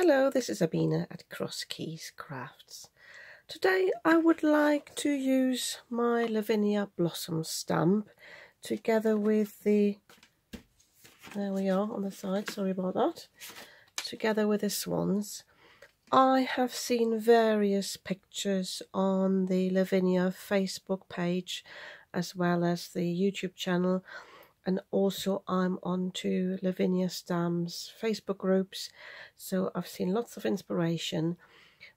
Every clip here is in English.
Hello, this is Lavinia at Cross Keys Crafts. Today I would like to use my Lavinia Blossom stamp together with the, there we are on the side, sorry about that, together with the swans. I have seen various pictures on the Lavinia Facebook page as well as the YouTube channel, and also I'm onto Lavinia Stamps Facebook groups, so I've seen lots of inspiration,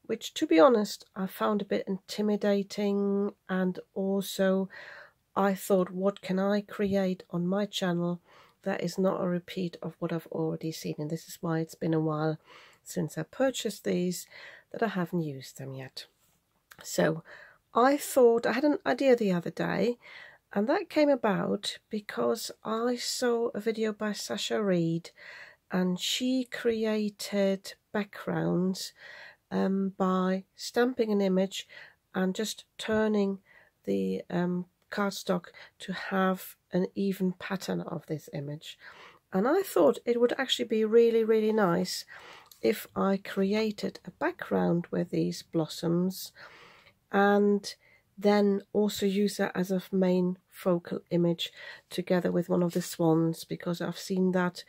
which to be honest I found a bit intimidating, and also I thought, what can I create on my channel that is not a repeat of what I've already seen? And this is why it's been a while since I purchased these, that I haven't used them yet. So I thought, I had an idea the other day, and that came about because I saw a video by Sasha Reed, and she created backgrounds by stamping an image and just turning the cardstock to have an even pattern of this image. And I thought it would actually be really nice if I created a background with these blossoms and then also use that as a main focal image together with one of the swans, because I've seen that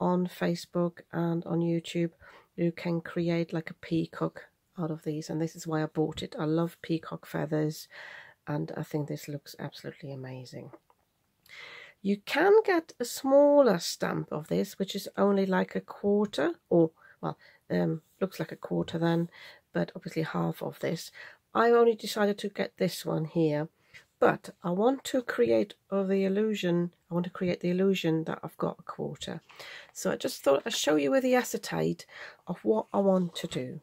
on Facebook and on YouTube. You can create like a peacock out of these, and this is why I bought it. I love peacock feathers, and I think this looks absolutely amazing. You can get a smaller stamp of this, which is only like a quarter, or well, looks like a quarter then, but obviously half of this. I only decided to get this one here, but I want to create the illusion. I want to create the illusion that I've got a quarter. So I just thought I'd show you with the acetate of what I want to do.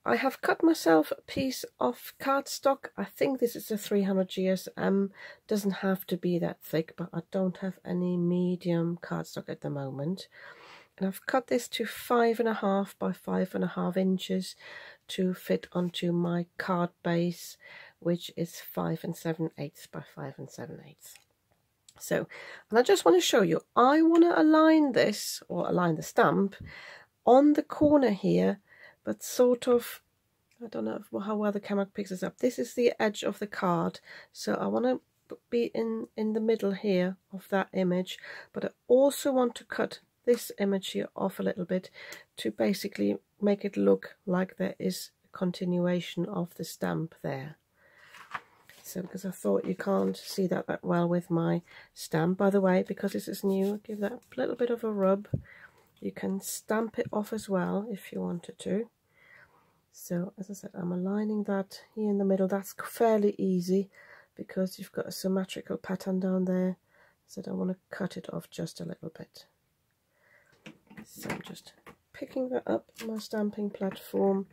I have cut myself a piece of cardstock. I think this is a 300 GSM. Doesn't have to be that thick, but I don't have any medium cardstock at the moment. And I've cut this to 5.5 by 5.5 inches to fit onto my card base, which is 5 7/8 by 5 7/8. So, and I just want to show you, I want to align this, or align the stamp on the corner here, but sort of, I don't know how well the camera picks this up. This is the edge of the card, so I want to be in the middle here of that image, but I also want to cut this image here off a little bit to basically make it look like there is a continuation of the stamp there. So, because I thought you can't see that well with my stamp. By the way, because this is new, give that a little bit of a rub. You can stamp it off as well if you wanted to. So, as I said, I'm aligning that here in the middle. That's fairly easy because you've got a symmetrical pattern down there. So I want to cut it off just a little bit. So I'm just picking that up on my stamping platform.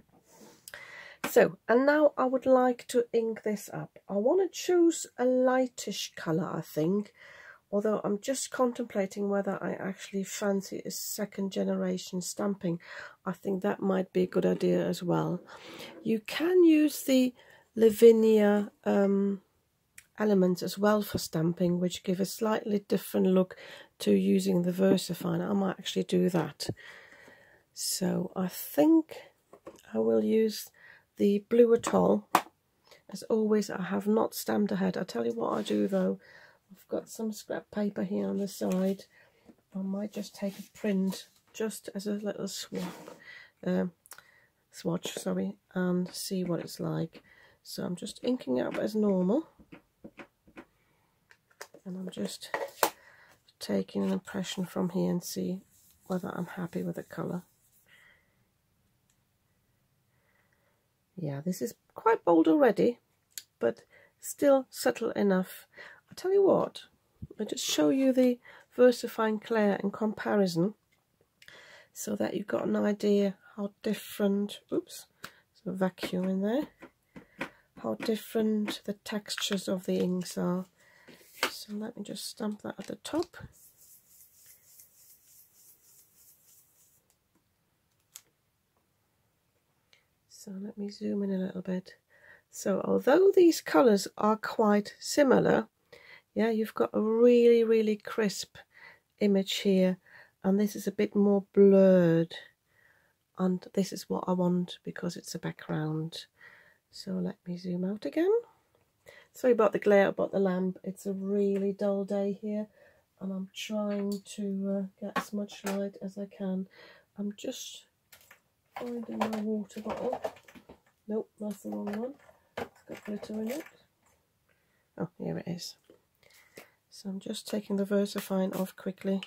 So, and now I would like to ink this up. I want to choose a lightish colour, I think, although I'm just contemplating whether I actually fancy a second generation stamping. I think that might be a good idea as well. You can use the Lavinia elements as well for stamping, which give a slightly different look to using the VersaFine. I might actually do that. So I think I will use the Blue Atoll. As always, I have not stamped ahead. I'll tell you what I do though. I've got some scrap paper here on the side. I might just take a print just as a little swatch, sorry, and see what it's like. So I'm just inking it up as normal. And I'm just taking an impression from here and see whether I'm happy with the colour. Yeah, this is quite bold already, but still subtle enough. I'll tell you what, I'll just show you the VersaFine Clair in comparison so that you've got an idea how different, oops, there's a vacuum in there, how different the textures of the inks are. So let me just stamp that at the top. So let me zoom in a little bit. So although these colours are quite similar, yeah, you've got a really crisp image here, and this is a bit more blurred. and this is what I want because it's a background. So let me zoom out again. Sorry about the glare about the lamp, it's a really dull day here and I'm trying to get as much light as I can. I'm just finding my water bottle. Nope, that's the wrong one. It's got glitter in it. Oh, here it is. So I'm just taking the VersaFine off quickly.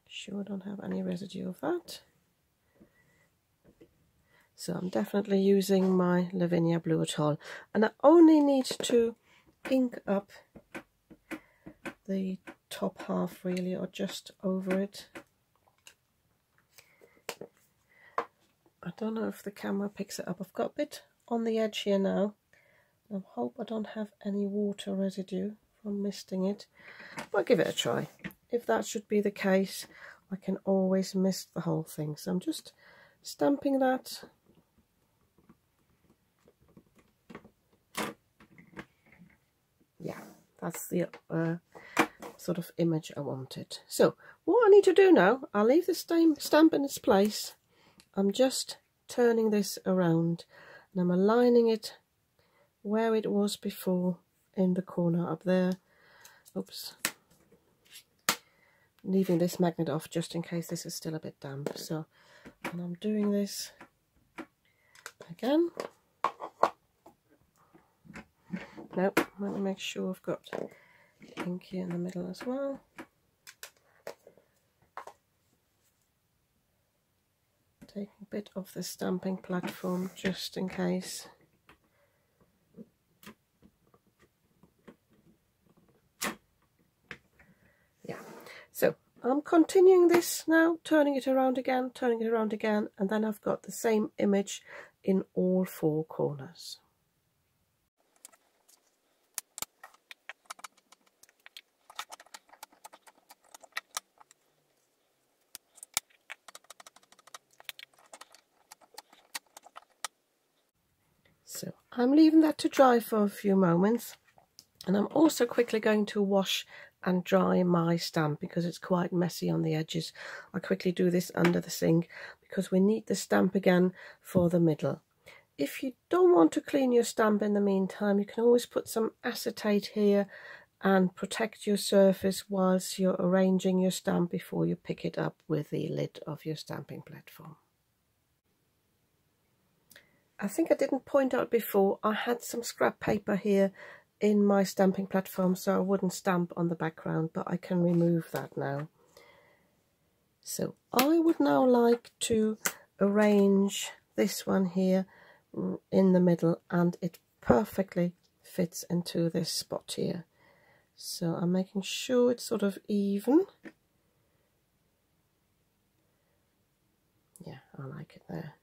Sure I don't have any residue of that. So I'm definitely using my Lavinia Blue Atoll, and I only need to ink up the top half really, or just over it. I don't know if the camera picks it up. I've got a bit on the edge here now. I hope I don't have any water residue from misting it, but I'll give it a try. If that should be the case, I can always mist the whole thing. So I'm just stamping that. Yeah, that's the sort of image I wanted. So what I need to do now, I'll leave the stamp in its place. I'm just turning this around and I'm aligning it where it was before in the corner up there. Oops. Leaving this magnet off just in case this is still a bit damp. So, and I'm doing this again. Nope, let me make sure I've got ink here in the middle as well. Taking a bit off the stamping platform just in case. Yeah, so I'm continuing this now, turning it around again, and then I've got the same image in all four corners. So I'm leaving that to dry for a few moments, and I'm also quickly going to wash and dry my stamp because it's quite messy on the edges. I quickly do this under the sink because we need the stamp again for the middle. If you don't want to clean your stamp in the meantime, you can always put some acetate here and protect your surface whilst you're arranging your stamp before you pick it up with the lid of your stamping platform. I think I didn't point out before, I had some scrap paper here in my stamping platform so I wouldn't stamp on the background, but I can remove that now. So I would now like to arrange this one here in the middle, and it perfectly fits into this spot here. So I'm making sure it's sort of even. Yeah, I like it there.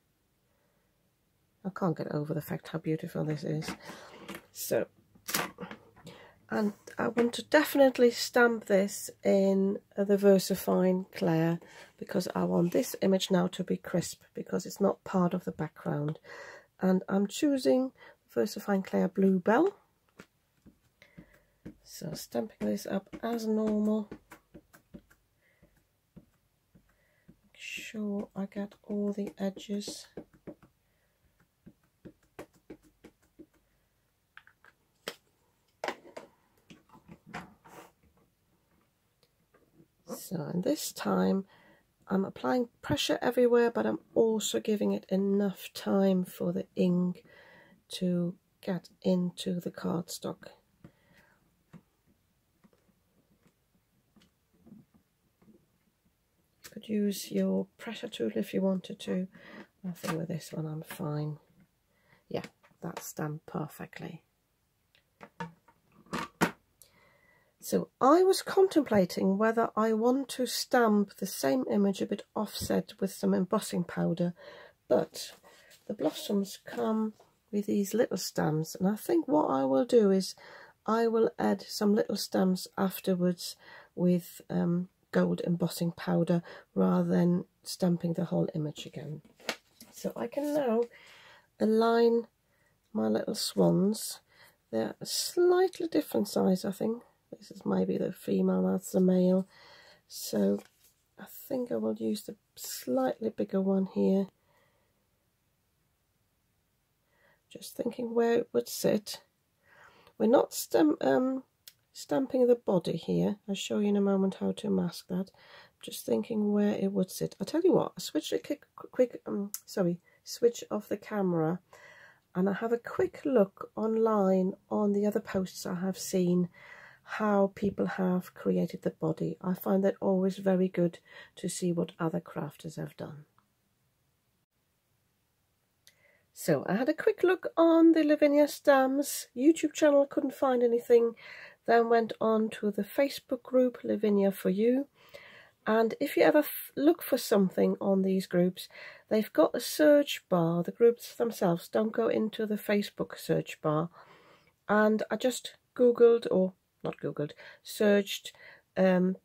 I can't get over the fact how beautiful this is. So, and I want to definitely stamp this in the VersaFine Clair because I want this image now to be crisp because it's not part of the background. And I'm choosing VersaFine Clair Bluebell. So stamping this up as normal. Make sure I get all the edges. So, and this time I'm applying pressure everywhere, but I'm also giving it enough time for the ink to get into the cardstock. You could use your pressure tool if you wanted to. I think with this one I'm fine. Yeah, that's stamped perfectly. So I was contemplating whether I want to stamp the same image a bit offset with some embossing powder, but the blossoms come with these little stamps, and I think what I will do is I will add some little stamps afterwards with gold embossing powder rather than stamping the whole image again. So I can now align my little swans. They're a slightly different size, I think. This is maybe the female, that's the male. So I think I will use the slightly bigger one here. Just thinking where it would sit. We're not stamping the body here. I'll show you in a moment how to mask that. Just thinking where it would sit. I'll tell you what, I switch off the camera and I have a quick look online on the other posts I have seen how people have created the body. I find that always very good to see what other crafters have done. So I had a quick look on the Lavinia Stamps YouTube channel, couldn't find anything, then went on to the Facebook group Lavinia for You. And if you ever look for something on these groups, they've got a search bar. The groups themselves don't go into the Facebook search bar. And I just searched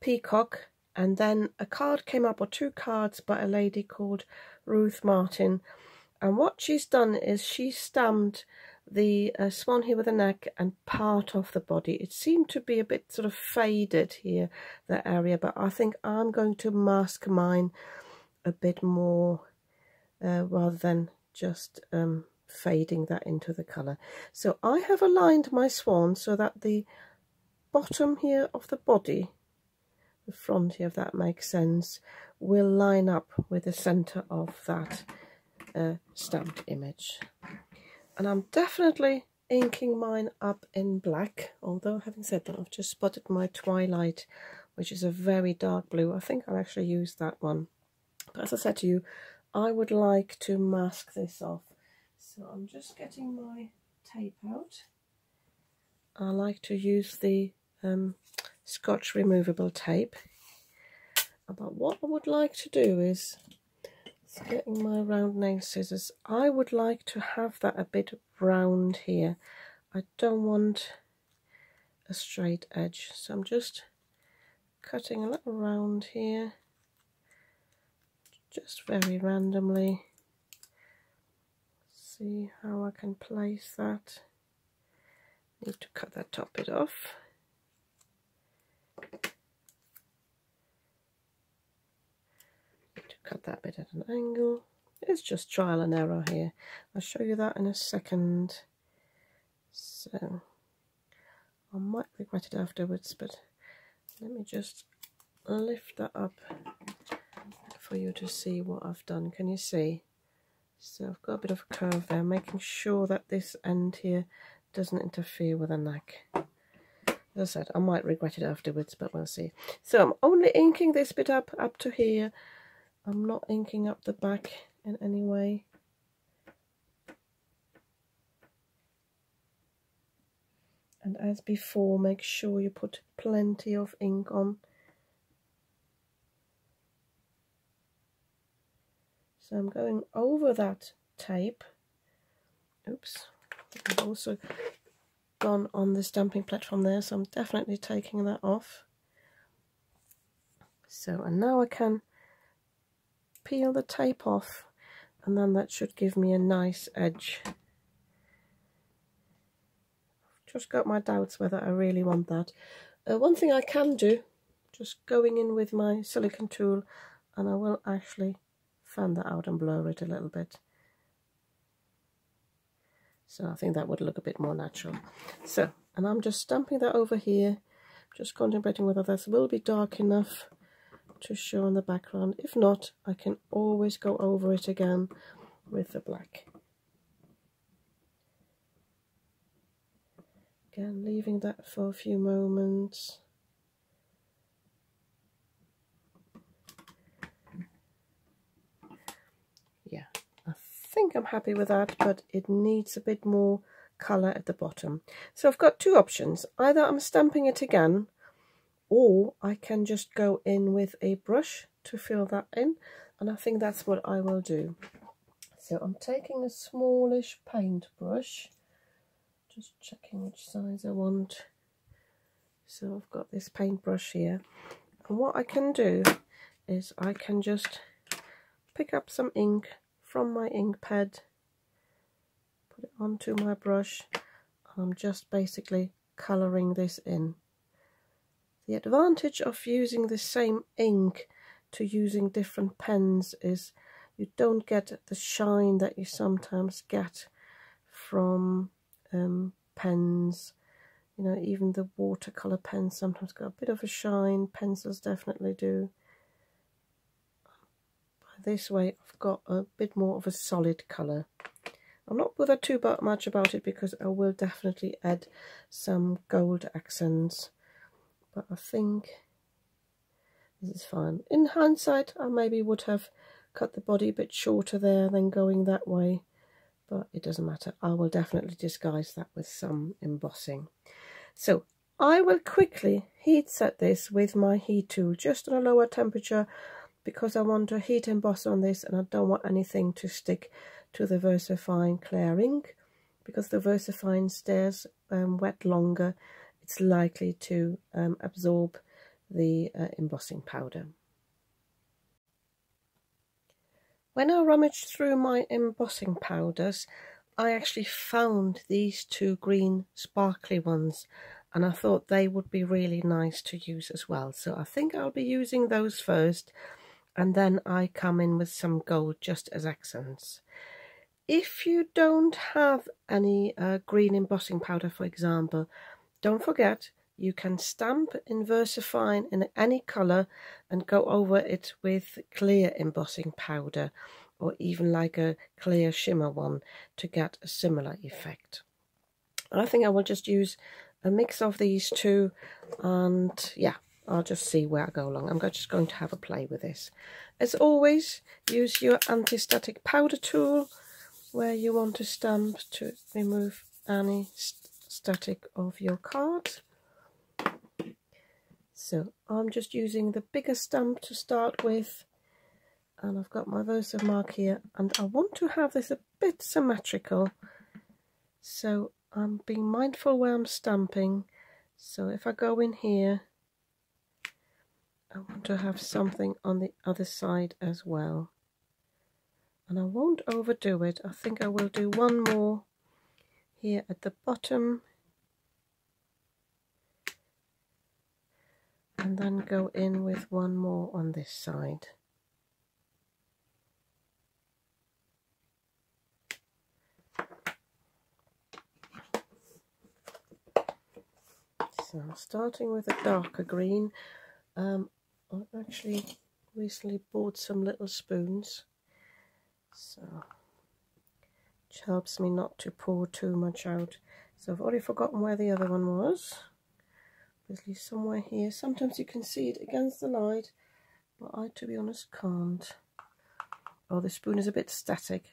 Peacock, and then a card came up, or 2 cards by a lady called Ruth Martin. And what she's done is she stamped the swan here with the neck and part of the body. It seemed to be a bit sort of faded here, that area, but I think I'm going to mask mine a bit more rather than just fading that into the colour. So I have aligned my swan so that the bottom here of the body, the front here, if that makes sense, will line up with the centre of that stamped image. And I'm definitely inking mine up in black, although having said that, I've just spotted my Twilight, which is a very dark blue. I think I'll actually use that one. But as I said to you, I would like to mask this off. So I'm just getting my tape out. I like to use the Scotch removable tape. But what I would like to do is, getting my round nail scissors, I would like to have that a bit round here. I don't want a straight edge, so I'm just cutting a little round here, just very randomly. See how I can place that. Need to cut that top bit off. Cut that bit at an angle. It's just trial and error here. I'll show you that in a second. So I might regret it afterwards, but let me just lift that up for you to see what I've done. Can you see? So I've got a bit of a curve there, making sure that this end here doesn't interfere with the neck. As I said, I might regret it afterwards, but we'll see. So I'm only inking this bit up to here. I'm not inking up the back in any way. And as before, make sure you put plenty of ink on. So I'm going over that tape. Oops, I've also gone on the stamping platform there, so I'm definitely taking that off. So, and now I can peel the tape off, and then that should give me a nice edge. Just got my doubts whether I really want that. One thing I can do, just going in with my silicone tool, and I will actually fan that out and blur it a little bit. So I think that would look a bit more natural. So, and I'm just stamping that over here, just contemplating whether this will be dark enough to show in the background. If not, I can always go over it again with the black. Again, leaving that for a few moments. Yeah, I think I'm happy with that, but it needs a bit more colour at the bottom. So I've got 2 options. Either I'm stamping it again, or I can just go in with a brush to fill that in, and I think that's what I will do. So I'm taking a smallish paintbrush, just checking which size I want. So I've got this paintbrush here, and what I can do is I can just pick up some ink from my ink pad, put it onto my brush, and I'm just basically colouring this in. The advantage of using the same ink to using different pens is you don't get the shine that you sometimes get from pens. You know, even the watercolour pens sometimes got a bit of a shine. Pencils definitely do. This way I've got a bit more of a solid colour. I'm not bothered too much about it because I will definitely add some gold accents, but I think this is fine. In hindsight, I maybe would have cut the body a bit shorter there than going that way, but it doesn't matter. I will definitely disguise that with some embossing. So I will quickly heat set this with my heat tool, just on a lower temperature, because I want to heat emboss on this and I don't want anything to stick to the VersaFine clear ink, because the VersaFine stays wet longer. It's likely to absorb the embossing powder. When I rummaged through my embossing powders, I actually found these two green sparkly ones, and I thought they would be really nice to use as well. So I think I'll be using those first, and then I come in with some gold just as accents. If you don't have any green embossing powder, for example, don't forget you can stamp in VersaFine in any colour and go over it with clear embossing powder, or even like a clear shimmer one to get a similar effect. I think I will just use a mix of these two, and yeah, I'll just see where I go along. I'm just going to have a play with this. As always, use your anti-static powder tool where you want to stamp to remove any static of your card. So I'm just using the bigger stamp to start with, and I've got my Versamark here, and I want to have this a bit symmetrical, so I'm being mindful where I'm stamping. So if I go in here, I want to have something on the other side as well, and I won't overdo it. I think I will do one more here at the bottom, and then go in with one more on this side. So I'm starting with a darker green. I've actually recently bought some little spoons, so which helps me not to pour too much out. So I've already forgotten where the other one was. Obviously somewhere here. Sometimes you can see it against the light, but I, to be honest, can't. Oh, the spoon is a bit static,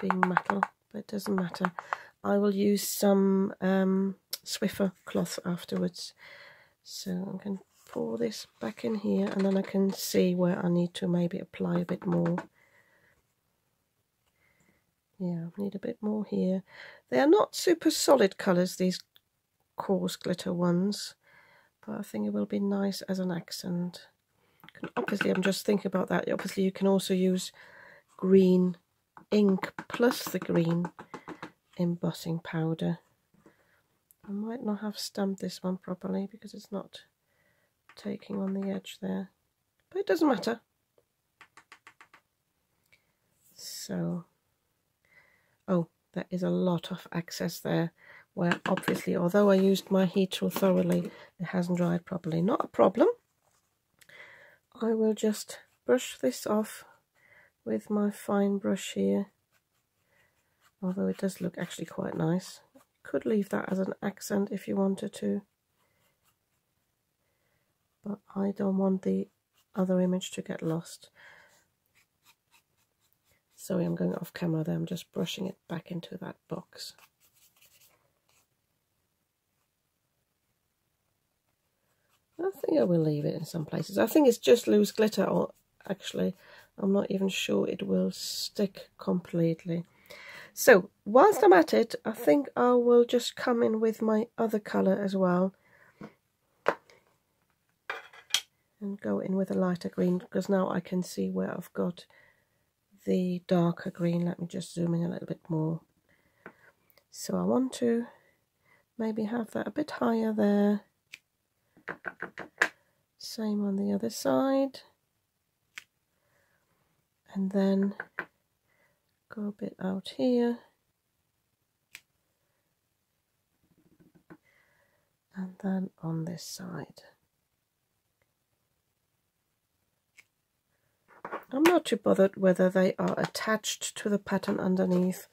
being metal, but it doesn't matter. I will use some Swiffer cloth afterwards. So I'm going to pour this back in here, and then I can see where I need to maybe apply a bit more. Yeah, I need a bit more here. They are not super solid colours, these coarse glitter ones, but I think it will be nice as an accent. Obviously, I'm just thinking about that. Obviously, you can also use green ink plus the green embossing powder. I might not have stamped this one properly because it's not taking on the edge there, but it doesn't matter. So, oh, there is a lot of excess there, where obviously, although I used my heat tool thoroughly, it hasn't dried properly. Not a problem. I will just brush this off with my fine brush here, although it does look actually quite nice. Could leave that as an accent if you wanted to, but I don't want the other image to get lost. Sorry, I'm going off camera there. I'm just brushing it back into that box. I think I will leave it in some places. I think it's just loose glitter, or actually I'm not even sure it will stick completely. So whilst I'm at it, I think I will just come in with my other colour as well and go in with a lighter green, because now I can see where I've got the darker green. Let me just zoom in a little bit more. So I want to maybe have that a bit higher there. Same on the other side. and then go a bit out here, and then on this side. I'm not too bothered whether they are attached to the pattern underneath.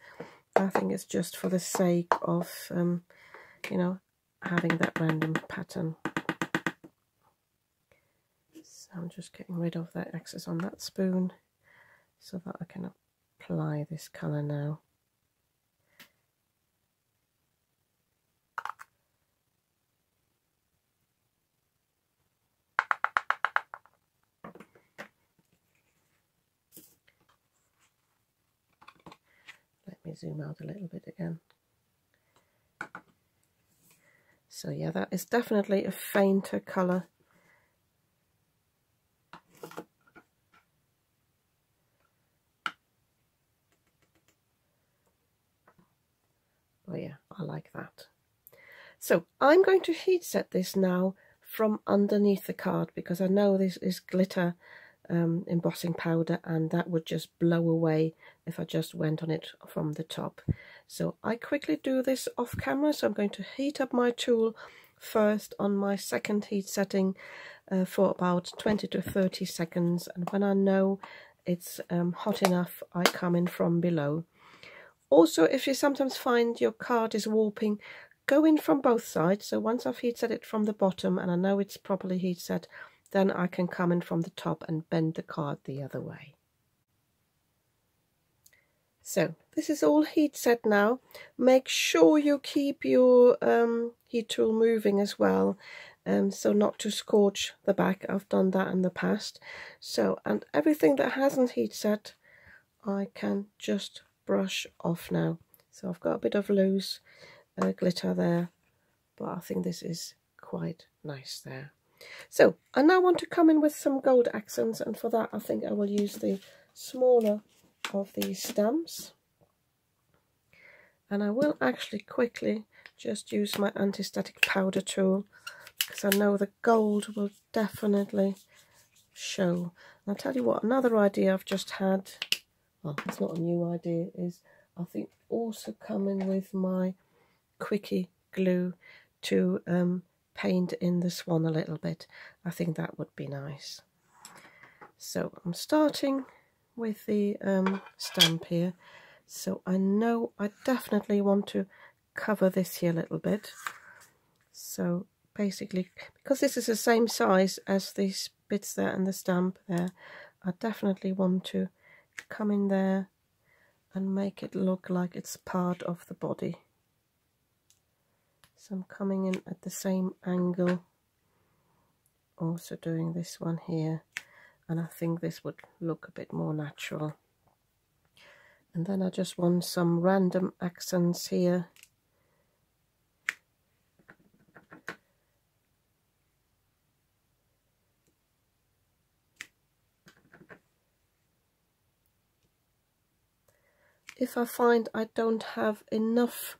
I think it's just for the sake of, you know, having that random pattern. So I'm just getting rid of that excess on that spoon so that I can apply this colour now. Let me zoom out a little bit again. So yeah, that is definitely a fainter colour. Oh yeah, I like that. So I'm going to heat set this now from underneath the card, because I know this is glitter embossing powder, and that would just blow away if I just went on it from the top. So I quickly do this off camera. So I'm going to heat up my tool first on my second heat setting for about 20 to 30 seconds, and when I know it's hot enough, I come in from below. Also, if you sometimes find your card is warping, go in from both sides. So once I've heat set it from the bottom and I know it's properly heat set, then I can come in from the top and bend the card the other way. So this is all heat set now. Make sure you keep your heat tool moving as well, so not to scorch the back. I've done that in the past. So, and everything that hasn't heat set, I can just brush off now. So I've got a bit of loose glitter there, but I think this is quite nice there. So I now want to come in with some gold accents, and for that I think I will use the smaller of these stamps, and I will actually quickly just use my anti-static powder tool, because I know the gold will definitely show. And I'll tell you what, another idea I've just had, well, it's not a new idea, is I think also come in with my quickie glue to paint in the swan a little bit. I think that would be nice. So I'm starting with the stamp here. So I know I definitely want to cover this here a little bit. So basically, because this is the same size as these bits there and the stamp there, I definitely want to come in there and make it look like it's part of the body. So I'm coming in at the same angle, also doing this one here, and I think this would look a bit more natural. And then I just want some random accents here. If I find I don't have enough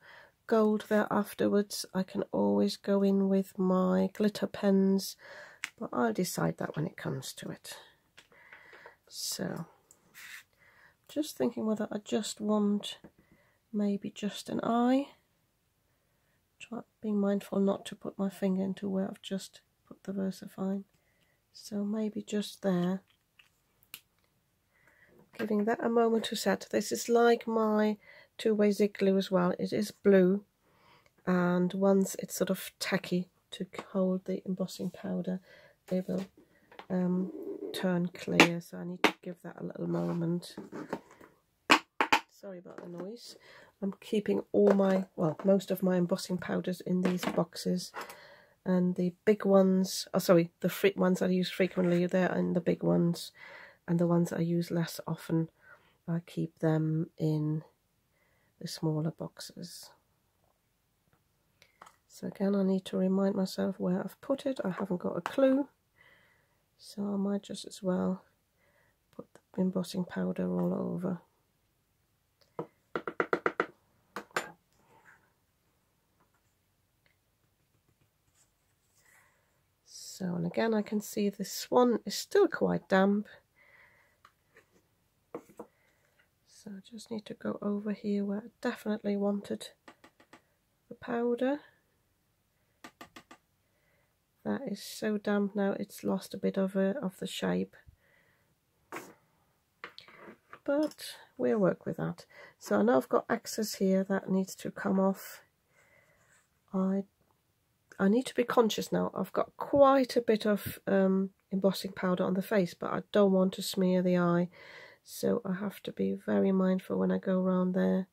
gold there afterwards, I can always go in with my glitter pens, but I'll decide that when it comes to it. So just thinking whether I just want maybe just an eye. Try being mindful not to put my finger into where I've just put the VersaFine. So maybe just there. Giving that a moment to set. This is like my two-way zig glue as well. It is blue, and once it's sort of tacky to hold the embossing powder, it will turn clear. So I need to give that a little moment. Sorry about the noise. I'm keeping all my, well, most of my embossing powders in these boxes, and the big ones, oh sorry, the ones I use frequently, they're in the big ones, and the ones I use less often, I keep them in the smaller boxes. So again, I need to remind myself where I've put it. I haven't got a clue, so I might just as well put the embossing powder all over. So, and again I can see the swan is still quite damp. So I just need to go over here where I definitely wanted the powder. That is so damp now, it's lost a bit of the shape. But we'll work with that. So I know I've got excess here that needs to come off. I need to be conscious now. I've got quite a bit of embossing powder on the face, but I don't want to smear the eye. So I have to be very mindful when I go around there.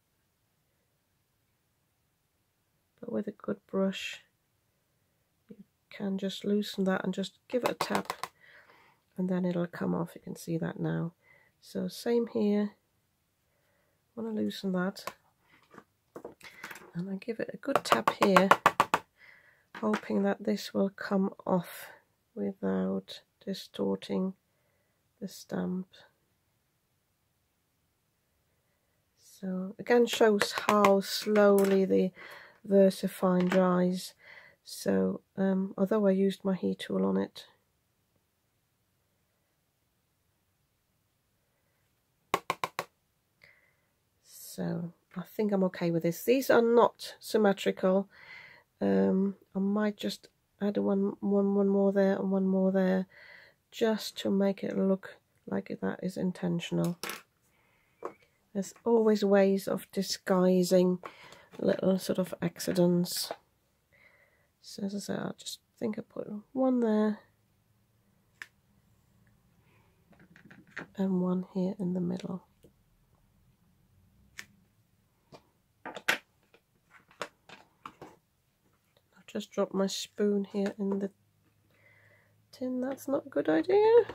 But with a good brush, you can just loosen that and just give it a tap, and then it'll come off. You can see that now. So same here. I want to loosen that, and I give it a good tap here, hoping that this will come off without distorting the stamp. So again, shows how slowly the VersaFine dries. So although I used my heat tool on it, so I think I'm okay with this. These are not symmetrical. I might just add one more there and one more there, just to make it look like that is intentional. There's always ways of disguising little sort of accidents. So as I say, I just think I put one there and one here in the middle. I've just dropped my spoon here in the tin. That's not a good idea.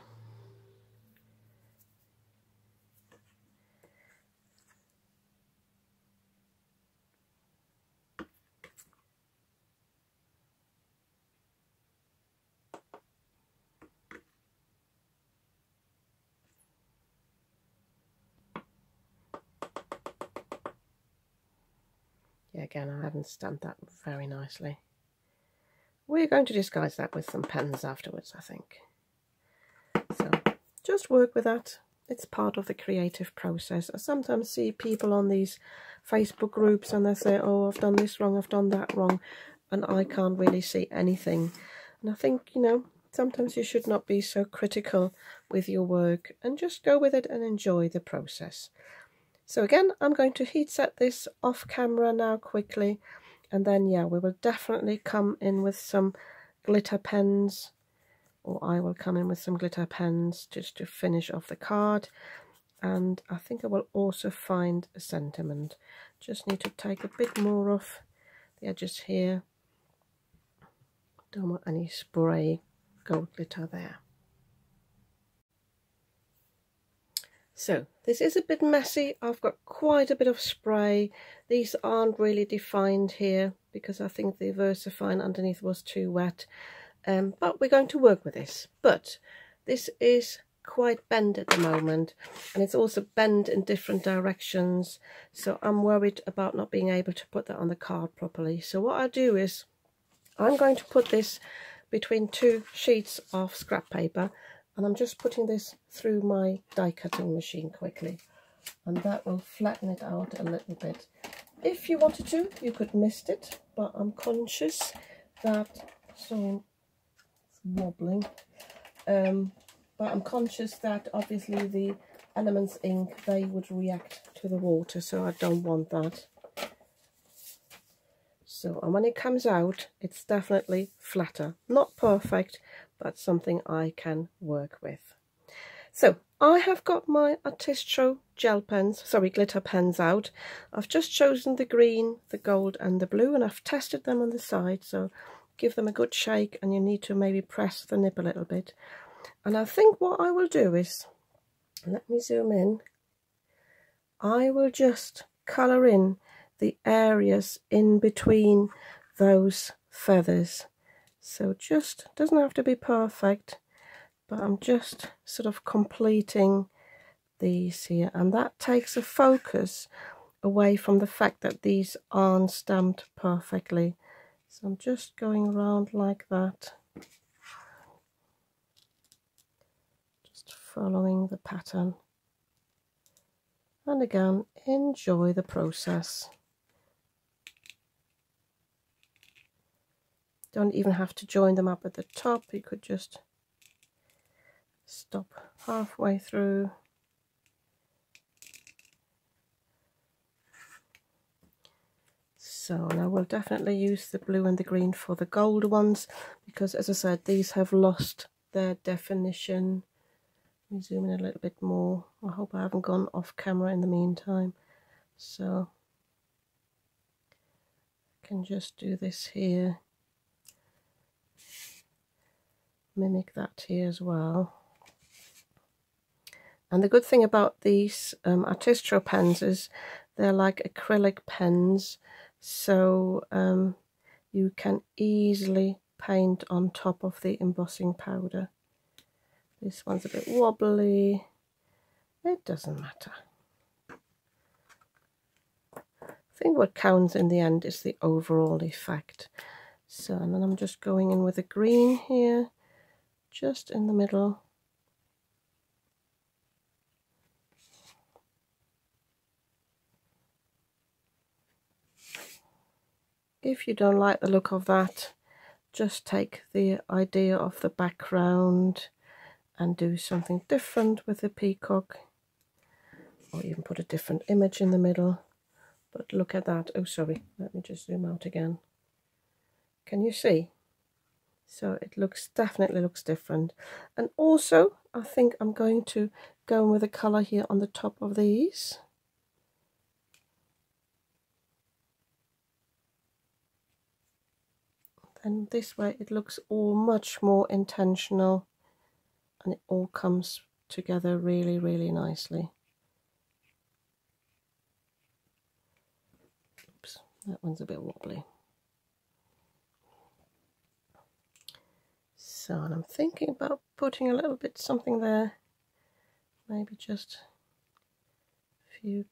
Yeah, again, I haven't stamped that very nicely. We're going to disguise that with some pens afterwards, I think. So just work with that. It's part of the creative process. I sometimes see people on these Facebook groups and they say, oh, I've done this wrong, I've done that wrong, and I can't really see anything. And I think, you know, sometimes you should not be so critical with your work and just go with it and enjoy the process. So again, I'm going to heat set this off camera now quickly, and then yeah, we will definitely come in with some glitter pens, or I will come in with some glitter pens just to finish off the card. And I think I will also find a sentiment. Just need to take a bit more off the edges here. Don't want any spray gold glitter there. So this is a bit messy. I've got quite a bit of spray. These aren't really defined here because I think the VersaFine underneath was too wet. But we're going to work with this. But this is quite bent at the moment, and it's also bent in different directions. So I'm worried about not being able to put that on the card properly. So what I do is I'm going to put this between two sheets of scrap paper. And I'm just putting this through my die cutting machine quickly, and that will flatten it out a little bit. If you wanted to, you could mist it, but I'm conscious that, so it's wobbling, but I'm conscious that obviously the Elements ink, they would react to the water, so I don't want that. So, and when it comes out, it's definitely flatter. Not perfect, but something I can work with. So, I have got my Artistro gel pens, glitter pens out. I've just chosen the green, the gold and the blue, and I've tested them on the side, so give them a good shake, and you need to maybe press the nib a little bit. And I think what I will do is, let me zoom in, I will just colour in the areas in between those feathers. So just, doesn't have to be perfect, but I'm just sort of completing these here, and that takes a focus away from the fact that these aren't stamped perfectly. So I'm just going around like that, just following the pattern. And again, enjoy the process. Don't even have to join them up at the top. You could just stop halfway through. So, and I will definitely use the blue and the green for the gold ones, because as I said, these have lost their definition. Let me zoom in a little bit more. I hope I haven't gone off camera in the meantime. So I can just do this here. Mimic that here as well. And the good thing about these Artistro pens is they're like acrylic pens, so you can easily paint on top of the embossing powder. This one's a bit wobbly. It doesn't matter. I think what counts in the end is the overall effect. So, and then I'm just going in with a green here, just in the middle. If you don't like the look of that, just take the idea of the background and do something different with the peacock, or even put a different image in the middle. But look at that. Oh, sorry, let me just zoom out again. Can you see? So it definitely looks different. And also, I think I'm going to go in with a colour here on the top of these. And this way it looks all much more intentional, and it all comes together really, really nicely. Oops, that one's a bit wobbly. So, and I'm thinking about putting a little bit something there, maybe just a few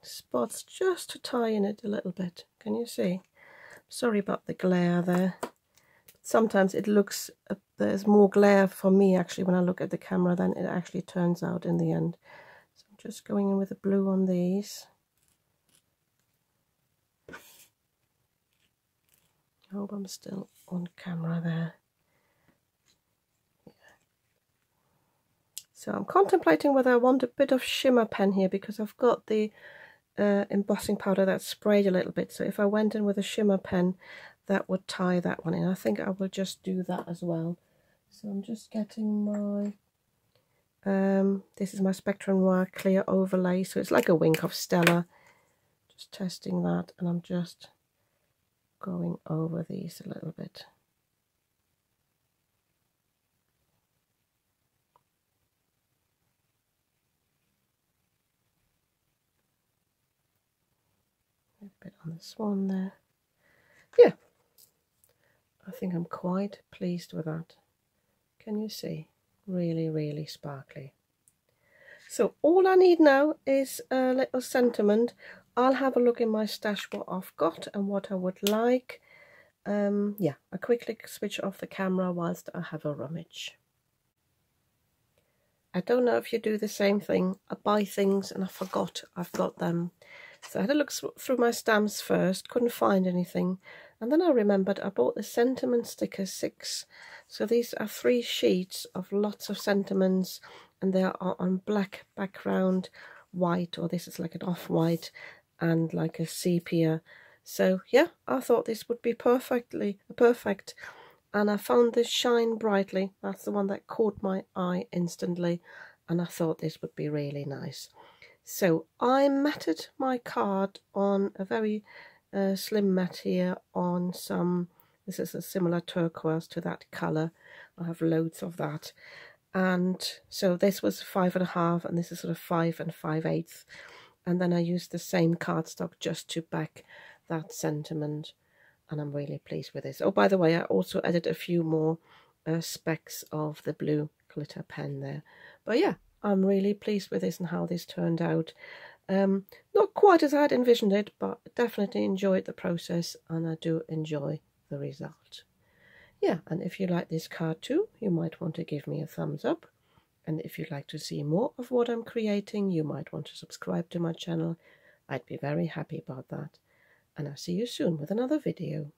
spots just to tie in it a little bit. Can you see? Sorry about the glare there. Sometimes it looks, there's more glare for me actually when I look at the camera than it actually turns out in the end. So I'm just going in with the blue on these. I hope I'm still on camera there. Yeah. So I'm contemplating whether I want a bit of shimmer pen here, because I've got the embossing powder that's sprayed a little bit. So if I went in with a shimmer pen, that would tie that one in. I think I will just do that as well. So I'm just getting my this is my Spectrum Noir clear overlay, so it's like a wink of Stella. Just testing that, and I'm just going over these a little bit. A bit on the swan there. Yeah, I think I'm quite pleased with that. Can you see? Really, really sparkly. So all I need now is a little sentiment. I'll have a look in my stash what I've got and what I would like. Yeah, I quickly switch off the camera whilst I have a rummage. I don't know if you do the same thing. I buy things and I forgot I've got them. So I had a look through my stamps first, couldn't find anything. And then I remembered I bought the sentiment sticker 6. So these are 3 sheets of lots of sentiments, and they are on black background, white, or this is like an off-white and like a sepia. So yeah, I thought this would be perfect. And I found this Shine Brightly. That's the one that caught my eye instantly, and I thought this would be really nice. So I matted my card on a very slim mat here on some, this is a similar turquoise to that colour. I have loads of that. And so this was 5.5, and this is sort of 5 5/8. And then I used the same cardstock just to back that sentiment. And I'm really pleased with this. Oh, by the way, I also added a few more specks of the blue glitter pen there. But yeah, I'm really pleased with this and how this turned out. Not quite as I had envisioned it, but definitely enjoyed the process, and I do enjoy the result. Yeah, and if you like this card too, you might want to give me a thumbs up. And if you'd like to see more of what I'm creating, you might want to subscribe to my channel. I'd be very happy about that. And I'll see you soon with another video.